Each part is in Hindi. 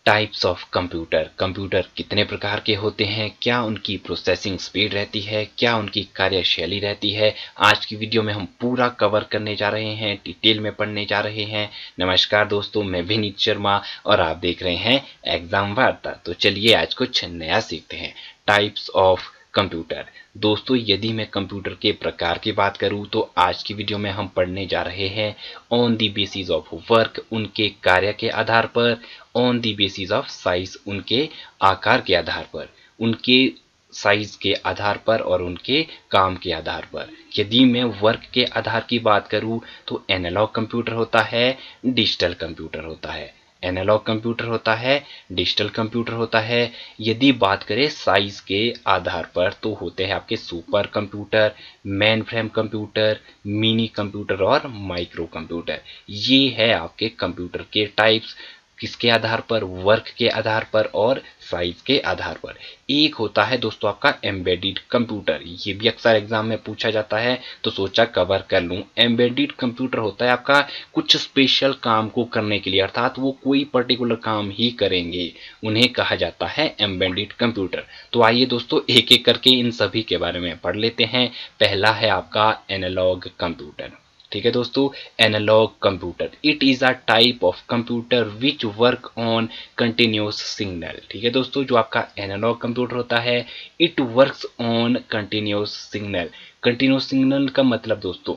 Types of computer. कंप्यूटर कितने प्रकार के होते हैं, क्या उनकी प्रोसेसिंग स्पीड रहती है, क्या उनकी कार्यशैली रहती है, आज की वीडियो में हम पूरा कवर करने जा रहे हैं, डिटेल में पढ़ने जा रहे हैं। नमस्कार दोस्तों, मैं विनीत शर्मा और आप देख रहे हैं एग्जाम वार्ता। तो चलिए आज कुछ नया सीखते हैं। Types of computer. दोस्तों यदि मैं कंप्यूटर के प्रकार की बात करूं तो आज की वीडियो में हम पढ़ने जा रहे हैं on the basis of work, उनके कार्य के आधार पर, on the basis of size, उनके आकार के आधार पर, उनके साइज के आधार पर और उनके काम के आधार पर। यदि मैं वर्क के आधार की बात करूं तो एनालॉग कंप्यूटर होता है, डिजिटल कंप्यूटर होता है। एनालॉग कंप्यूटर होता है, डिजिटल कंप्यूटर होता है। यदि बात करें साइज के आधार पर तो होते हैं आपके super computer, main frame computer, mini computer और माइक्रो कंप्यूटर। ये है आपके कंप्यूटर के टाइप्स। किसके आधार पर? वर्क के आधार पर और साइज के आधार पर। एक होता है दोस्तों आपका एम्बेडेड कंप्यूटर, ये भी अक्सर एग्जाम में पूछा जाता है तो सोचा कवर कर लूं। एम्बेडेड कंप्यूटर होता है आपका कुछ स्पेशल काम को करने के लिए, अर्थात वो कोई पर्टिकुलर काम ही करेंगे, उन्हें कहा जाता है एम्बेडेड कंप्यूटर। तो आइए दोस्तों एक एक करके इन सभी के बारे में पढ़ लेते हैं। पहला है आपका एनालॉग कंप्यूटर। ठीक है दोस्तों, analogue computer, it is a type of computer which work on continuous signal. ठीक है दोस्तों, जो आपका एनालॉग कंप्यूटर होता है it works on continuous signal. Continuous signal का मतलब दोस्तों,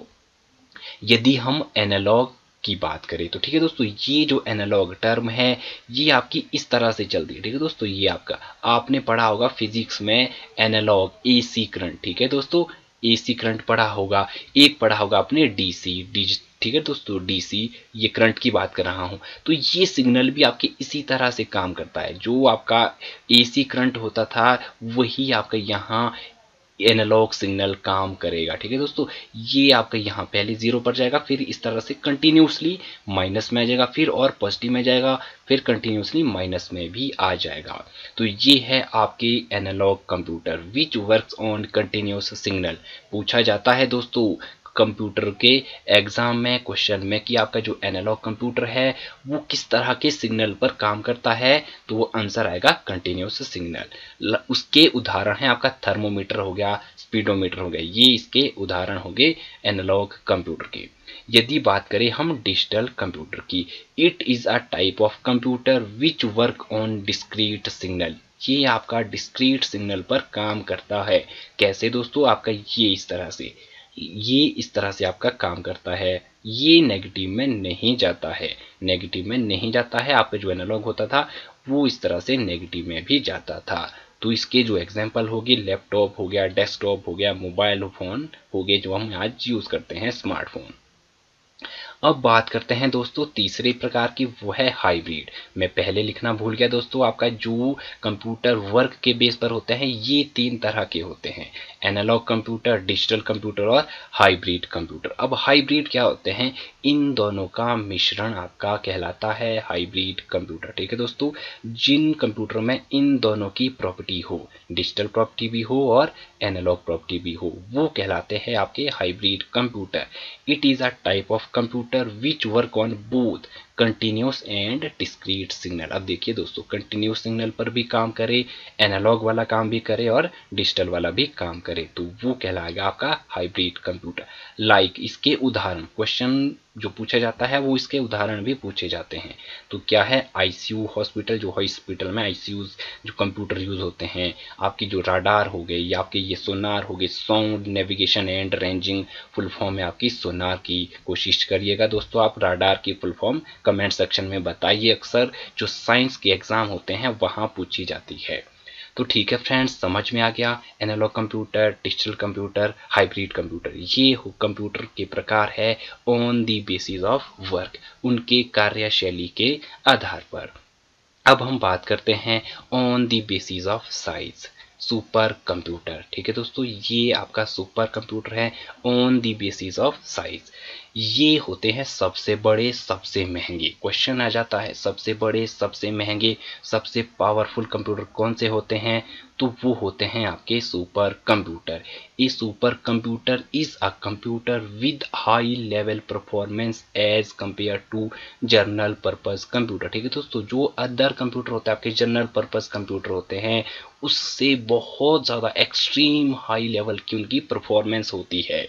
यदि हम एनालॉग की बात करें तो ठीक है दोस्तों, ये जो एनालॉग टर्म है ये आपकी इस तरह से चलती है। ठीक है दोस्तों, ये आपका आपने पढ़ा होगा फिजिक्स में एनालॉग एसी करंट। ठीक है दोस्तों, एसी करंट पढ़ा होगा। एक पढ़ा होगा आपने डीसी, ठीक है दोस्तों, डीसी, ये करंट की बात कर रहा हूं। तो ये सिग्नल भी आपके इसी तरह से काम करता है। जो आपका एसी करंट होता था वही आपका यहाँ एनालॉग सिग्नल काम करेगा। ठीक है दोस्तों, ये आपका यहाँ पहले जीरो पर जाएगा, फिर इस तरह से कंटिन्यूसली माइनस में आ जाएगा, फिर और पॉजिटिव में जाएगा, फिर कंटिन्यूसली माइनस में भी आ जाएगा। तो ये है आपके analogue computer which works on continuous signal. पूछा जाता है दोस्तों कंप्यूटर के एग्जाम में, क्वेश्चन में, कि आपका जो एनालॉग कंप्यूटर है वो किस तरह के सिग्नल पर काम करता है, तो वो आंसर आएगा कंटिन्यूस सिग्नल। उसके उदाहरण है आपका थर्मोमीटर हो गया, स्पीडोमीटर हो गया, ये इसके उदाहरण हो गए एनालॉग कंप्यूटर के। यदि बात करें हम डिजिटल कंप्यूटर की, it is a type of computer which work on discrete signal. ये आपका डिस्क्रीट सिग्नल पर काम करता है। कैसे दोस्तों? आपका ये इस तरह से, ये इस तरह से आपका काम करता है। ये नेगेटिव में नहीं जाता है, नेगेटिव में नहीं जाता है। आपका जो एनालॉग होता था वो इस तरह से नेगेटिव में भी जाता था। तो इसके जो एग्जांपल होगी, लैपटॉप हो गया, डेस्कटॉप हो गया, मोबाइल फोन हो गए, जो हम आज यूज करते हैं, स्मार्टफोन। अब बात करते हैं दोस्तों तीसरे प्रकार की, वो है हाइब्रिड। मैं पहले लिखना भूल गया दोस्तों, आपका जो कंप्यूटर वर्क के बेस पर होते हैं ये तीन तरह के होते हैं, एनालॉग कंप्यूटर, डिजिटल कंप्यूटर और हाइब्रिड कंप्यूटर। अब हाइब्रिड क्या होते हैं? इन दोनों का मिश्रण आपका कहलाता है हाइब्रिड कंप्यूटर। ठीक है दोस्तों, जिन कंप्यूटर में इन दोनों की प्रॉपर्टी हो, डिजिटल प्रॉपर्टी भी हो और एनालॉग प्रॉपर्टी भी हो, वो कहलाते हैं आपके hybrid computer. It is a type of computer which work on both continuous and discrete signal. अब देखिए दोस्तों, कंटिन्यूस सिग्नल पर भी काम करे, एनालॉग वाला काम भी करे और डिजिटल वाला भी काम करे, तो वो कहलाएगा आपका हाइब्रिड कंप्यूटर। लाइक इसके उदाहरण, क्वेश्चन जो पूछा जाता है वो इसके उदाहरण भी पूछे जाते हैं। तो क्या है? आईसीयू हॉस्पिटल, जो हॉस्पिटल में आईसीयू जो कंप्यूटर यूज होते हैं, आपकी जो राडार हो गई या आपके ये सोनार हो गए, sound navigation and ranging, full form है आपकी सोनार की। कोशिश करिएगा दोस्तों आप राडार की फुल फॉर्म कमेंट सेक्शन में बताइए, अक्सर जो साइंस के एग्जाम होते हैं वहां पूछी जाती है। तो ठीक है फ्रेंड्स, समझ में आ गया analogue computer, digital computer, hybrid computer, ये कंप्यूटर के प्रकार है on the basis of work, उनके कार्यशैली के आधार पर। अब हम बात करते हैं on the basis of size, super computer. ठीक है दोस्तों, ये आपका सुपर कंप्यूटर है on the basis of size. ये होते हैं सबसे बड़े सबसे महंगे। क्वेश्चन आ जाता है सबसे बड़े सबसे महंगे सबसे पावरफुल कंप्यूटर कौन से होते हैं, तो वो होते हैं आपके supercomputer. A supercomputer is a computer with high level performance as compare to general purpose computer. ठीक है दोस्तों, जो अदर कंप्यूटर होता है आपके जनरल पर्पस कंप्यूटर होते हैं उससे बहुत ज़्यादा एक्सट्रीम हाई लेवल की उनकी परफॉर्मेंस होती है।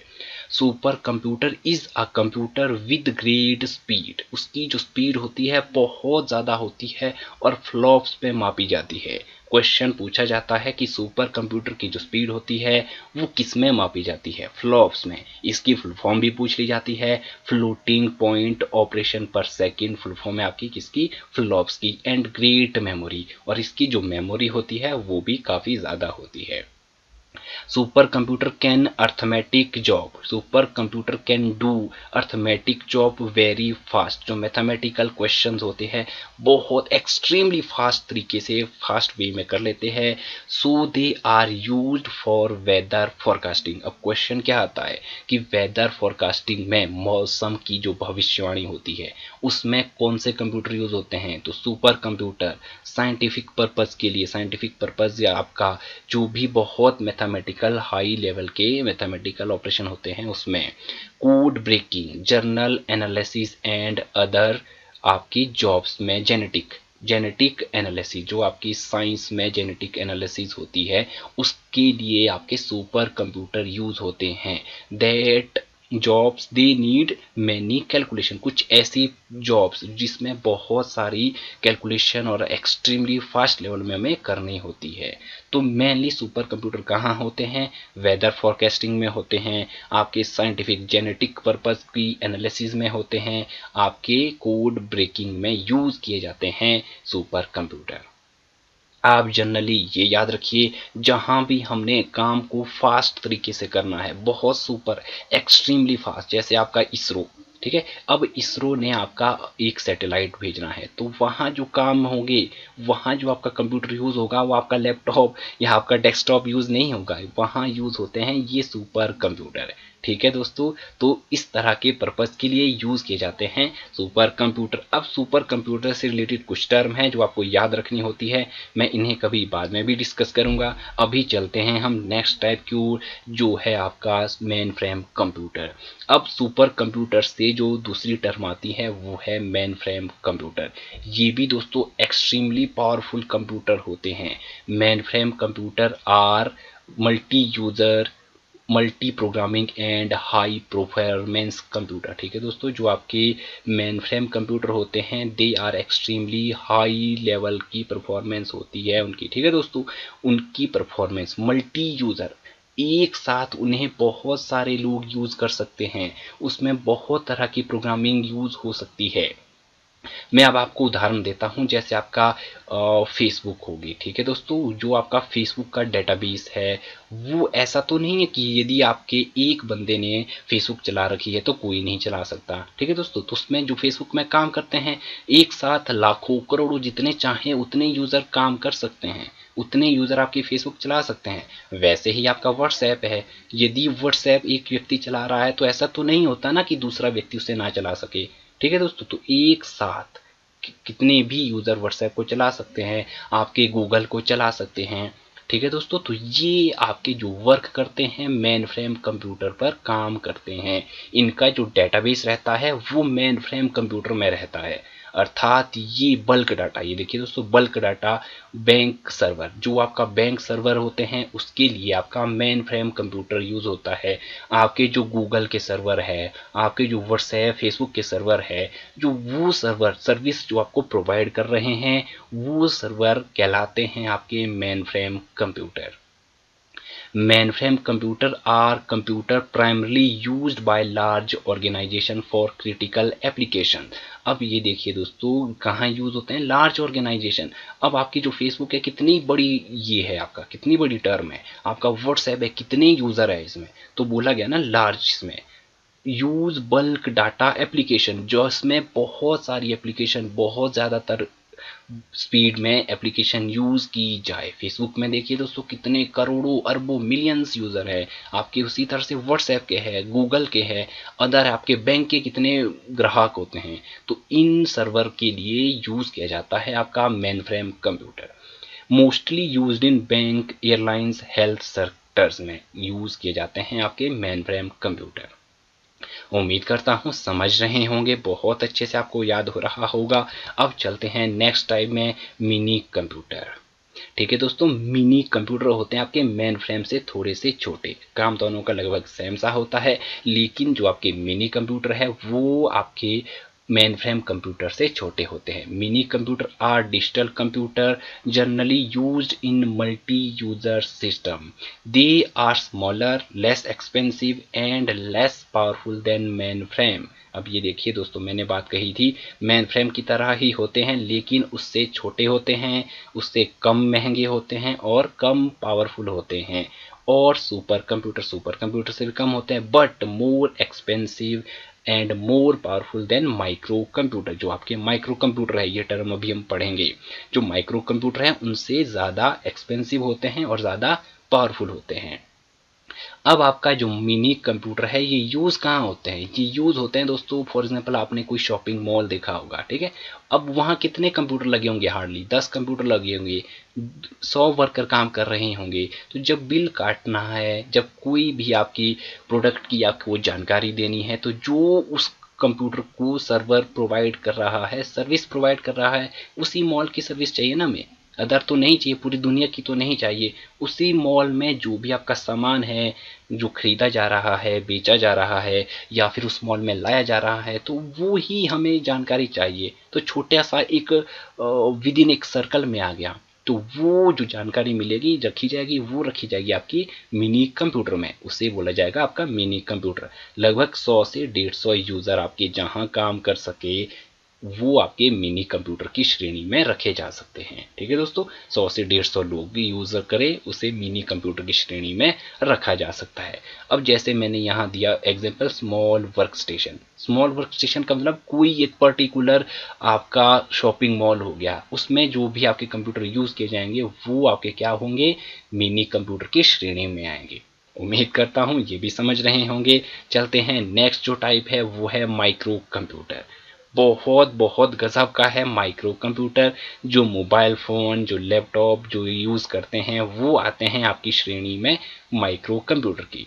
Super computer is a computer with great speed, उसकी जो स्पीड होती है बहुत ज़्यादा होती है और फ्लॉप्स पे मापी जाती है। क्वेश्चन पूछा जाता है कि सुपर कंप्यूटर की जो स्पीड होती है वो किस में मापी जाती है, फ्लॉप्स में। इसकी फुल फॉर्म भी पूछ ली जाती है, फ्लोटिंग पॉइंट ऑपरेशन पर सेकेंड, फुल फॉर्म है आपकी किसकी, फ्लॉप्स की। एंड ग्रेट मेमोरी, और इसकी जो मेमोरी होती है वो भी काफ़ी ज़्यादा होती है। Super computer can arithmetic job, super computer can do arithmetic job very fast, जो मैथमेटिकल क्वेश्चंस होते हैं बहुत एक्सट्रीमली फास्ट तरीके से फास्ट वे में कर लेते हैं। So they are used for weather forecasting. अब क्वेश्चन क्या आता है कि वेदर फोरकास्टिंग में मौसम की जो भविष्यवाणी होती है उसमें कौन से कंप्यूटर यूज होते हैं, तो सुपर कंप्यूटर। साइंटिफिक पर्पस के लिए, साइंटिफिक पर्पस या आपका जो भी बहुत मैथमेटिकल हाई लेवल के मैथमेटिकल ऑपरेशन होते हैं उसमें। Code breaking, journal analysis and other आपकी जॉब्स में जेनेटिक एनालिसिस, जो आपकी साइंस में जेनेटिक एनालिसिस होती है उसके लिए आपके सुपर कंप्यूटर यूज होते हैं। That jobs they need many calculation, कुछ ऐसी जॉब्स जिसमें बहुत सारी कैलकुलेशन और एक्सट्रीमली फास्ट लेवल में हमें करनी होती है। तो मेनली सुपर कंप्यूटर कहाँ होते हैं, वेदर फोरकास्टिंग में होते हैं, आपके साइंटिफिक जेनेटिक पर्पस की एनालिसिस में होते हैं, आपके कोड ब्रेकिंग में यूज किए जाते हैं सुपर कंप्यूटर। आप जनरली ये याद रखिए, जहां भी हमने काम को फास्ट तरीके से करना है, बहुत सुपर एक्सट्रीमली फास्ट, जैसे आपका इसरो, ठीक है, अब इसरो ने आपका एक सैटेलाइट भेजना है तो वहाँ जो काम होंगे, वहाँ जो आपका कंप्यूटर यूज़ होगा वो आपका लैपटॉप या आपका डेस्कटॉप यूज़ नहीं होगा, वहाँ यूज़ होते हैं ये सुपर कंप्यूटर। ठीक है दोस्तों, तो इस तरह के पर्पस के लिए यूज़ किए जाते हैं सुपर कंप्यूटर। अब सुपर कंप्यूटर से रिलेटेड कुछ टर्म हैं जो आपको याद रखनी होती है, मैं इन्हें कभी बाद में भी डिस्कस करूंगा। अभी चलते हैं हम नेक्स्ट टाइप की, जो है आपका मेन फ्रेम कंप्यूटर। अब सुपर कंप्यूटर से जो दूसरी टर्म आती है वो है मेन फ्रेम कंप्यूटर। ये भी दोस्तों एक्सट्रीमली पावरफुल कंप्यूटर होते हैं। Mainframe computer are multi user, multi programming and high performance computer. ठीक है दोस्तों, जो आपके मेन फ्रेम कंप्यूटर होते हैं they are extremely high level की परफॉर्मेंस होती है उनकी। ठीक है दोस्तों, उनकी परफॉर्मेंस मल्टी यूजर, एक साथ उन्हें बहुत सारे लोग यूज कर सकते हैं, उसमें बहुत तरह की प्रोग्रामिंग यूज हो सकती है। मैं अब आपको उदाहरण देता हूं, जैसे आपका फेसबुक होगी। ठीक है दोस्तों, जो आपका फेसबुक का डेटाबेस है वो ऐसा तो नहीं है कि यदि आपके एक बंदे ने फेसबुक चला रखी है तो कोई नहीं चला सकता। ठीक है दोस्तों, तो उसमें जो फेसबुक में काम करते हैं एक साथ लाखों करोड़ों जितने चाहें उतने यूजर काम कर सकते हैं, उतने यूजर आपकी फेसबुक चला सकते हैं। वैसे ही आपका व्हाट्सएप है, यदि व्हाट्सएप एक व्यक्ति चला रहा है तो ऐसा तो नहीं होता ना कि दूसरा व्यक्ति उसे ना चला सके। ठीक है दोस्तों, तो एक साथ कितने भी यूजर व्हाट्सएप को चला सकते हैं, आपके गूगल को चला सकते हैं। ठीक है दोस्तों, तो ये आपके जो वर्क करते हैं मेन फ्रेम कंप्यूटर पर काम करते हैं, इनका जो डेटाबेस रहता है वो मेन फ्रेम कंप्यूटर में रहता है। अर्थात ये बल्क डाटा, ये देखिए दोस्तों बल्क डाटा, बैंक सर्वर, जो आपका बैंक सर्वर होते हैं उसके लिए आपका मेन फ्रेम कंप्यूटर यूज होता है। आपके जो गूगल के सर्वर है, आपके जो व्हाट्सएप फेसबुक के सर्वर है, जो वो सर्वर सर्विस जो आपको प्रोवाइड कर रहे हैं वो सर्वर कहलाते हैं आपके main frame computer. Mainframe computer are computer primarily used by large organization for critical application। अब ये देखिए दोस्तों कहाँ यूज होते हैं, लार्ज ऑर्गेनाइजेशन। अब आपकी जो फेसबुक है कितनी बड़ी, ये है आपका कितनी बड़ी टर्म है, आपका व्हाट्सएप है कितने यूजर है इसमें, तो बोला गया ना लार्ज। इसमें यूज बल्क डाटा एप्लीकेशन, जो इसमें बहुत सारी एप्लीकेशन बहुत ज़्यादातर स्पीड में एप्लीकेशन यूज़ की जाए। फेसबुक में देखिए दोस्तों कितने करोड़ों अरबों मिलियंस यूज़र है आपके, उसी तरह से व्हाट्सएप के है, गूगल के है, अदर आपके बैंक के कितने ग्राहक होते हैं। तो इन सर्वर के लिए यूज़ किया जाता है आपका main frame computer. Mostly used in bank, airlines, health sectors में यूज़ किए जाते हैं आपके मेन फ्रेम कंप्यूटर। उम्मीद करता हूँ समझ रहे होंगे, बहुत अच्छे से आपको याद हो रहा होगा। अब चलते हैं नेक्स्ट टाइप में, मिनी कंप्यूटर। ठीक है दोस्तों, मिनी कंप्यूटर होते हैं आपके मेन फ्रेम से थोड़े से छोटे, काम दोनों का लगभग सेम सा होता है, लेकिन जो आपके मिनी कंप्यूटर है वो आपके मेन फ्रेम कंप्यूटर से छोटे होते हैं। Mini computer are digital computer generally used in multi user system. They are smaller, less expensive and less powerful than mainframe. अब ये देखिए दोस्तों, मैंने बात कही थी मेन फ्रेम की तरह ही होते हैं, लेकिन उससे छोटे होते हैं, उससे कम महंगे होते हैं और कम पावरफुल होते हैं। और सुपर कंप्यूटर से भी कम होते हैं, but more expensive and more powerful than micro computer. जो आपके माइक्रो कंप्यूटर है, ये टर्म अभी हम पढ़ेंगे, जो माइक्रो कंप्यूटर है उनसे ज़्यादा एक्सपेंसिव होते हैं और ज़्यादा पावरफुल होते हैं। अब आपका जो मिनी कंप्यूटर है ये यूज़ कहाँ होते हैं? ये यूज़ होते हैं दोस्तों, फॉर एग्जांपल आपने कोई शॉपिंग मॉल देखा होगा, ठीक है। अब वहाँ कितने कंप्यूटर लगे होंगे? हार्डली 10 कंप्यूटर लगे होंगे, 100 वर्कर काम कर रहे होंगे। तो जब बिल काटना है, जब कोई भी आपकी प्रोडक्ट की आपको जानकारी देनी है, तो जो उस कंप्यूटर को सर्वर प्रोवाइड कर रहा है, सर्विस प्रोवाइड कर रहा है, उसी मॉल की सर्विस चाहिए ना हमें, अदर तो नहीं चाहिए, पूरी दुनिया की तो नहीं चाहिए। उसी मॉल में जो भी आपका सामान है, जो खरीदा जा रहा है, बेचा जा रहा है, या फिर उस मॉल में लाया जा रहा है, तो वो ही हमें जानकारी चाहिए। तो छोटा सा एक विद इन एक सर्कल में आ गया, तो वो जो जानकारी मिलेगी, रखी जाएगी, वो रखी जाएगी आपकी मिनी कंप्यूटर में, उसे बोला जाएगा आपका मिनी कंप्यूटर। लगभग 100 से 150 यूज़र आपके जहां काम कर सके, वो आपके मिनी कंप्यूटर की श्रेणी में रखे जा सकते हैं। ठीक है दोस्तों, 100 से 150 लोग भी यूज़र करें, उसे मिनी कंप्यूटर की श्रेणी में रखा जा सकता है। अब जैसे मैंने यहाँ दिया example, small work station. Small work station का मतलब कोई एक पर्टिकुलर आपका शॉपिंग मॉल हो गया, उसमें जो भी आपके कंप्यूटर यूज़ किए जाएंगे वो आपके क्या होंगे? मिनी कंप्यूटर की श्रेणी में आएंगे। उम्मीद करता हूँ ये भी समझ रहे होंगे। चलते हैं नेक्स्ट जो टाइप है वो है माइक्रो कंप्यूटर। बहुत बहुत गजब का है माइक्रो कंप्यूटर। जो मोबाइल फ़ोन, जो लैपटॉप जो यूज़ करते हैं, वो आते हैं आपकी श्रेणी में माइक्रो कंप्यूटर की।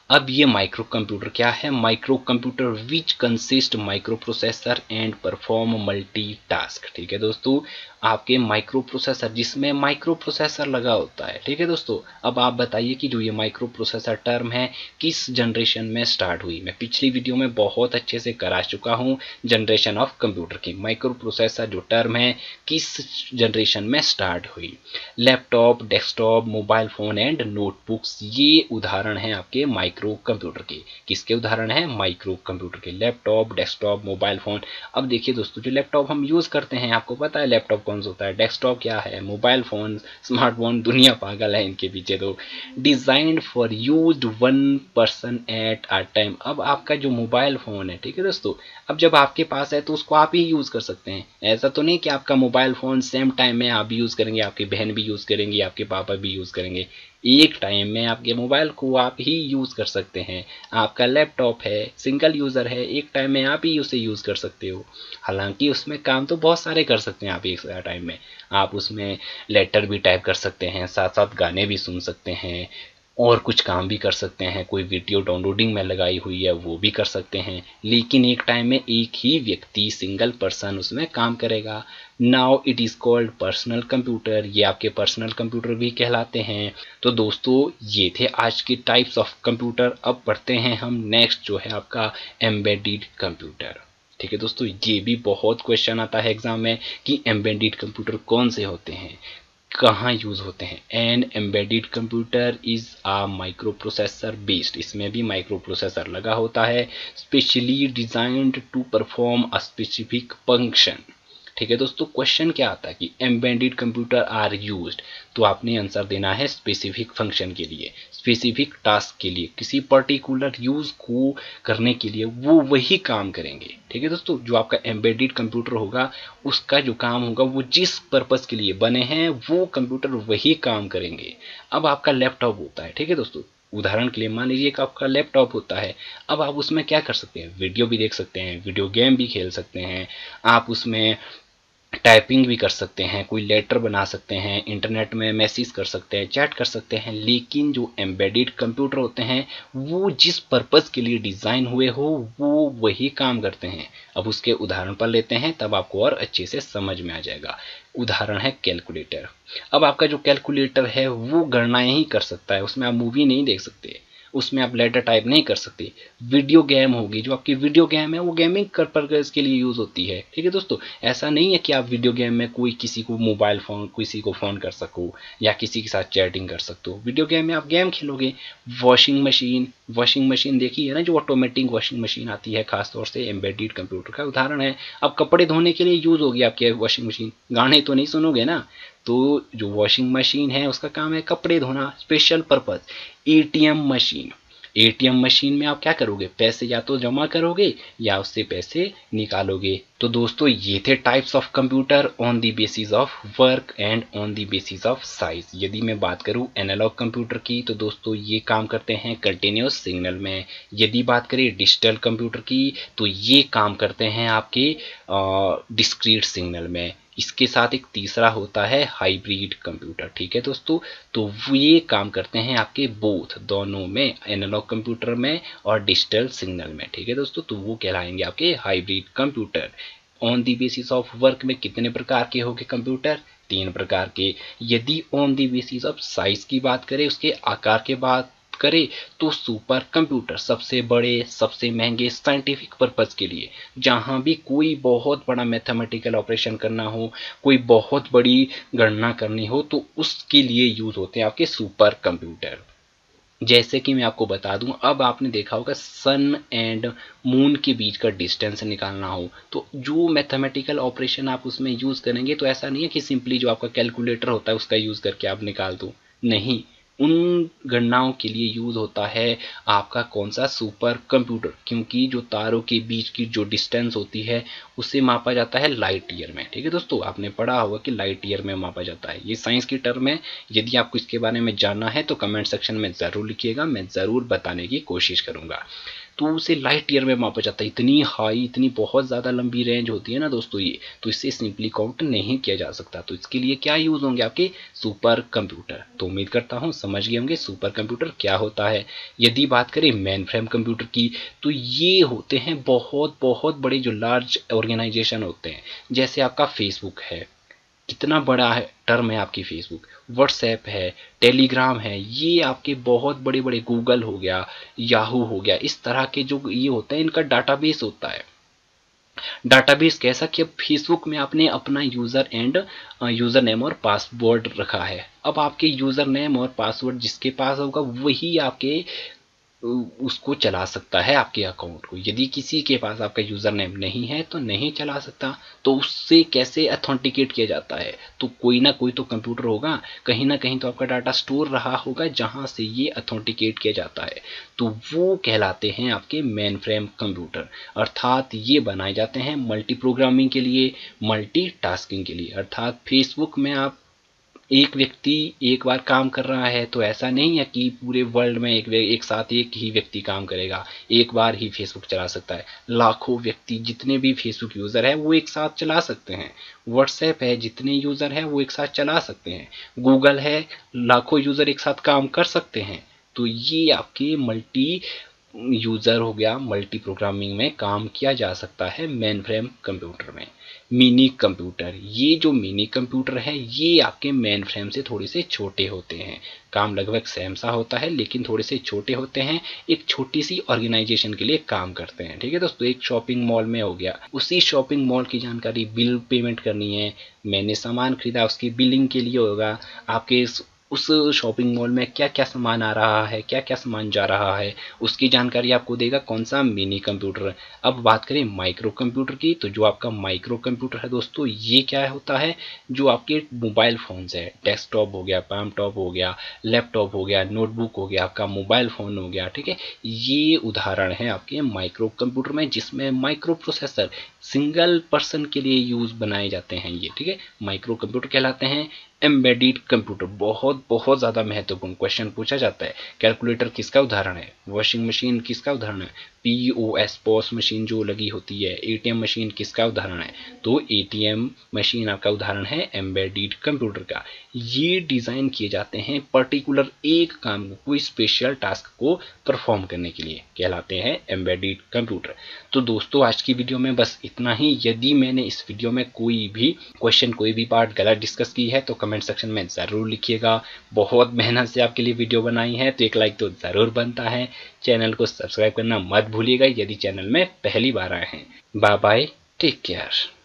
अब ये माइक्रो कंप्यूटर क्या है? Micro computer which consist micro processor and perform multitask. ठीक है दोस्तों, आपके माइक्रो प्रोसेसर, जिसमें माइक्रो प्रोसेसर लगा होता है। ठीक है दोस्तों, अब आप बताइए कि जो ये माइक्रो प्रोसेसर टर्म है किस जनरेशन में स्टार्ट हुई? मैं पिछली वीडियो में बहुत अच्छे से करा चुका हूँ जनरेशन ऑफ कंप्यूटर की। माइक्रो प्रोसेसर जो टर्म है किस जनरेशन में स्टार्ट हुई? Laptop, desktop, mobile phone and notebooks, ये उदाहरण हैं आपके माइक्रो कंप्यूटर के। किसके उदाहरण हैं? माइक्रो कंप्यूटर के। Laptop, desktop, mobile phone. अब देखिए दोस्तों, जो लैपटॉप हम यूज़ करते हैं, आपको पता है लैपटॉप कौन सा होता है, डेस्कटॉप क्या है, मोबाइल फोन, स्मार्टफोन, दुनिया पागल है इनके पीछे। तो designed for used one person at a time. अब आपका जो मोबाइल फोन है, ठीक है दोस्तों, अब जब आपके पास है तो उसको आप ही यूज कर सकते हैं। ऐसा तो नहीं कि आपका मोबाइल फोन सेम टाइम में आप भी यूज करेंगे, आपकी बहन भी यूज करेंगे, आपके पापा भी यूज करेंगे। एक टाइम में आपके मोबाइल को आप ही यूज कर सकते हैं। आपका लैपटॉप है, सिंगल यूजर है, एक टाइम में आप ही उसे यूज कर सकते हो। हालांकि उसमें काम तो बहुत सारे कर सकते हैं आप एक टाइम में। आप उसमें लेटर भी टाइप कर सकते हैं, साथ साथ गाने भी सुन सकते हैं, और कुछ काम भी कर सकते हैं। कोई वीडियो डाउनलोडिंग में लगाई हुई है वो भी कर सकते हैं। लेकिन एक टाइम में एक ही व्यक्ति, सिंगल पर्सन उसमें काम करेगा। Now it is called personal computer. ये आपके पर्सनल कंप्यूटर भी कहलाते हैं। तो दोस्तों, ये थे आज के टाइप्स ऑफ कंप्यूटर। अब पढ़ते हैं हम नेक्स्ट जो है आपका एम्बेडेड कंप्यूटर। ठीक है दोस्तों, ये भी बहुत क्वेश्चन आता है एग्जाम में कि एम्बेडेड कंप्यूटर कौन से होते हैं, कहाँ यूज होते हैं। An embedded computer is a microprocessor based. इसमें भी माइक्रो प्रोसेसर लगा होता है, specially designed to perform a specific function. ठीक है दोस्तों, क्वेश्चन क्या आता है कि एम्बेडेड कंप्यूटर आर यूज्ड, तो आपने आंसर देना है स्पेसिफिक फंक्शन के लिए, स्पेसिफिक टास्क के लिए, किसी पर्टिकुलर यूज को करने के लिए वो वही काम करेंगे। ठीक है दोस्तों, जो आपका एम्बेडेड कंप्यूटर होगा उसका जो काम होगा वो जिस पर्पस के लिए बने हैं वो कंप्यूटर वही काम करेंगे। अब आपका लैपटॉप होता है, ठीक है दोस्तों, उदाहरण के लिए मान लीजिए कि आपका लैपटॉप होता है। अब आप उसमें क्या कर सकते हैं, वीडियो भी देख सकते हैं, वीडियो गेम भी खेल सकते हैं, आप उसमें टाइपिंग भी कर सकते हैं, कोई लेटर बना सकते हैं, इंटरनेट में मैसेज कर सकते हैं, चैट कर सकते हैं। लेकिन जो एम्बेडेड कंप्यूटर होते हैं वो जिस पर्पस के लिए डिज़ाइन हुए हो वो वही काम करते हैं। अब उसके उदाहरण पर लेते हैं, तब आपको और अच्छे से समझ में आ जाएगा। उदाहरण है कैलकुलेटर। अब आपका जो कैलकुलेटर है वो गणनाएं ही कर सकता है, उसमें आप मूवी नहीं देख सकते, उसमें आप लेटर टाइप नहीं कर सकते। वीडियो गेम होगी, जो आपकी वीडियो गेम है वो गेमिंग पर्पस के लिए यूज होती है। ठीक है दोस्तों, ऐसा नहीं है कि आप वीडियो गेम में कोई किसी को मोबाइल फोन, किसी को फोन कर सको या किसी के साथ चैटिंग कर सकते हो। वीडियो गेम में आप गेम खेलोगे। वॉशिंग मशीन देखी है ना, जो ऑटोमेटिक वॉशिंग मशीन आती है, खासतौर से एम्बेडेड कंप्यूटर का उदाहरण है। अब कपड़े धोने के लिए यूज होगी आपकी वॉशिंग मशीन, गाने तो नहीं सुनोगे ना। तो जो वॉशिंग मशीन है उसका काम है कपड़े धोना, स्पेशल पर्पज। एटीएम मशीन में आप क्या करोगे, पैसे या तो जमा करोगे या उससे पैसे निकालोगे। तो दोस्तों ये थे types of computer on the basis of work and on the basis of size. यदि मैं बात करूं एनालॉग कंप्यूटर की तो दोस्तों ये काम करते हैं कंटिन्यूस सिग्नल में। यदि बात करें डिजिटल कंप्यूटर की तो ये काम करते हैं आपके डिस्क्रीट सिग्नल में। इसके साथ एक तीसरा होता है हाइब्रिड कंप्यूटर। ठीक है दोस्तों, तो ये काम करते हैं आपके बोथ, दोनों में, एनालॉग कंप्यूटर में और डिजिटल सिग्नल में। ठीक है दोस्तों, तो वो कहलाएंगे आपके hybrid computer. On the basis of work में कितने प्रकार के होंगे कंप्यूटर, 3 प्रकार के। यदि on the basis of size की बात करें, उसके आकार के बात करें, तो सुपर कंप्यूटर सबसे बड़े, सबसे महंगे साइंटिफिक पर्पज के लिए, जहां भी कोई बहुत बड़ा मैथमेटिकल ऑपरेशन करना हो, कोई बहुत बड़ी गणना करनी हो, तो उसके लिए यूज होते हैं आपके सुपर कंप्यूटर। जैसे कि मैं आपको बता दूं, अब आपने देखा होगा सन एंड मून के बीच का डिस्टेंस निकालना हो तो जो मैथमेटिकल ऑपरेशन आप उसमें यूज करेंगे, तो ऐसा नहीं है कि सिंपली जो आपका कैलकुलेटर होता है उसका यूज करके आप निकाल दो, नहीं, उन गणनाओं के लिए यूज होता है आपका कौन सा, सुपर कंप्यूटर। क्योंकि जो तारों के बीच की जो डिस्टेंस होती है उसे मापा जाता है लाइट ईयर में। ठीक है दोस्तों, आपने पढ़ा होगा कि लाइट ईयर में मापा जाता है, ये साइंस की टर्म है। यदि आपको इसके बारे में जानना है तो कमेंट सेक्शन में जरूर लिखिएगा, मैं जरूर बताने की कोशिश करूंगा। तो उसे लाइट ईयर में मापा जाता है। इतनी हाई, इतनी बहुत ज़्यादा लंबी रेंज होती है ना दोस्तों ये, तो इससे सिंपली काउंट नहीं किया जा सकता। तो इसके लिए क्या यूज़ होंगे आपके, सुपर कंप्यूटर। तो उम्मीद करता हूँ समझ गए होंगे सुपर कंप्यूटर क्या होता है। यदि बात करें मेन फ्रेम कंप्यूटर की, तो ये होते हैं बहुत बहुत बड़े जो लार्ज ऑर्गेनाइजेशन होते हैं। जैसे आपका फेसबुक है, कितना बड़ा है टर्म है आपकी फेसबुक, व्हाट्सएप है, टेलीग्राम है, ये आपके बहुत बड़े बड़े, गूगल हो गया, याहू हो गया, इस तरह के जो ये होता है इनका डाटाबेस होता है। डाटाबेस कैसा कि अब फेसबुक में आपने अपना यूजर नेम और पासवर्ड रखा है। अब आपके यूजर नेम और पासवर्ड जिसके पास होगा वही आपके उसको चला सकता है, आपके अकाउंट को। यदि किसी के पास आपका यूजर नेम नहीं है तो नहीं चला सकता। तो उससे कैसे अथेंटिकेट किया जाता है, तो कोई ना कोई तो कंप्यूटर होगा, कहीं ना कहीं तो आपका डाटा स्टोर रहा होगा जहां से ये अथेंटिकेट किया जाता है। तो वो कहलाते हैं आपके मेन फ्रेम कंप्यूटर। अर्थात ये बनाए जाते हैं मल्टी प्रोग्रामिंग के लिए, मल्टी टास्किंग के लिए। अर्थात फेसबुक में आप एक व्यक्ति एक बार काम कर रहा है तो ऐसा नहीं है कि पूरे वर्ल्ड में एक साथ एक ही व्यक्ति काम करेगा, एक बार ही फेसबुक चला सकता है। लाखों व्यक्ति, जितने भी फेसबुक यूजर है वो एक साथ चला सकते हैं। व्हाट्सएप है, जितने यूजर है वो एक साथ चला सकते हैं। गूगल है, लाखों यूजर एक साथ काम कर सकते हैं। तो ये आपके मल्टी यूजर हो गया, मल्टी प्रोग्रामिंग में काम किया जा सकता है मेन फ्रेम कंप्यूटर में। मिनी कंप्यूटर, ये जो मिनी कंप्यूटर है ये आपके मेन फ्रेम से थोड़े से छोटे होते हैं, काम लगभग सेम सा होता है लेकिन थोड़े से छोटे होते हैं, एक छोटी सी ऑर्गेनाइजेशन के लिए काम करते हैं। ठीक है दोस्तों, एक शॉपिंग मॉल में हो गया, उसी शॉपिंग मॉल की जानकारी, बिल पेमेंट करनी है, मैंने सामान खरीदा उसकी बिलिंग के लिए होगा, आपके उस शॉपिंग मॉल में क्या क्या सामान आ रहा है, क्या क्या सामान जा रहा है, उसकी जानकारी आपको देगा कौन सा मिनी कंप्यूटर। अब बात करें माइक्रो कंप्यूटर की, तो जो आपका माइक्रो कंप्यूटर है दोस्तों, ये क्या होता है, जो आपके मोबाइल फोन है, डेस्कटॉप हो गया, पैमटॉप हो गया, लैपटॉप हो गया, नोटबुक हो गया, आपका मोबाइल फोन हो गया, ठीक है, ये उदाहरण है आपके माइक्रो कंप्यूटर में, जिसमें माइक्रो प्रोसेसर सिंगल पर्सन के लिए यूज बनाए जाते हैं ये, ठीक है, माइक्रो कंप्यूटर कहलाते हैं। एम्बेडेड कंप्यूटर, बहुत बहुत ज्यादा महत्वपूर्ण क्वेश्चन पूछा जाता है। कैलकुलेटर किसका उदाहरण है, वॉशिंग मशीन किसका उदाहरण है, पीओएस पॉस मशीन जो लगी होती है, एटीएम मशीन किसका उदाहरण है, तो एटीएम मशीन आपका उदाहरण है एम्बेडेड कंप्यूटर का। ये डिजाइन किए जाते हैं पर्टिकुलर एक काम को, कोई स्पेशल टास्क को परफॉर्म करने के लिए, कहलाते हैं एम्बेडेड कंप्यूटर। तो दोस्तों आज की वीडियो में बस इतना ही। यदि मैंने इस वीडियो में कोई भी क्वेश्चन, कोई भी पार्ट गलत डिस्कस की है तो कमेंट सेक्शन में ज़रूर लिखिएगा। बहुत मेहनत से आपके लिए वीडियो बनाई है, तो एक लाइक तो ज़रूर बनता है। चैनल को सब्सक्राइब करना मत भूलिएगा यदि चैनल में पहली बार आए हैं। Bye bye, take care.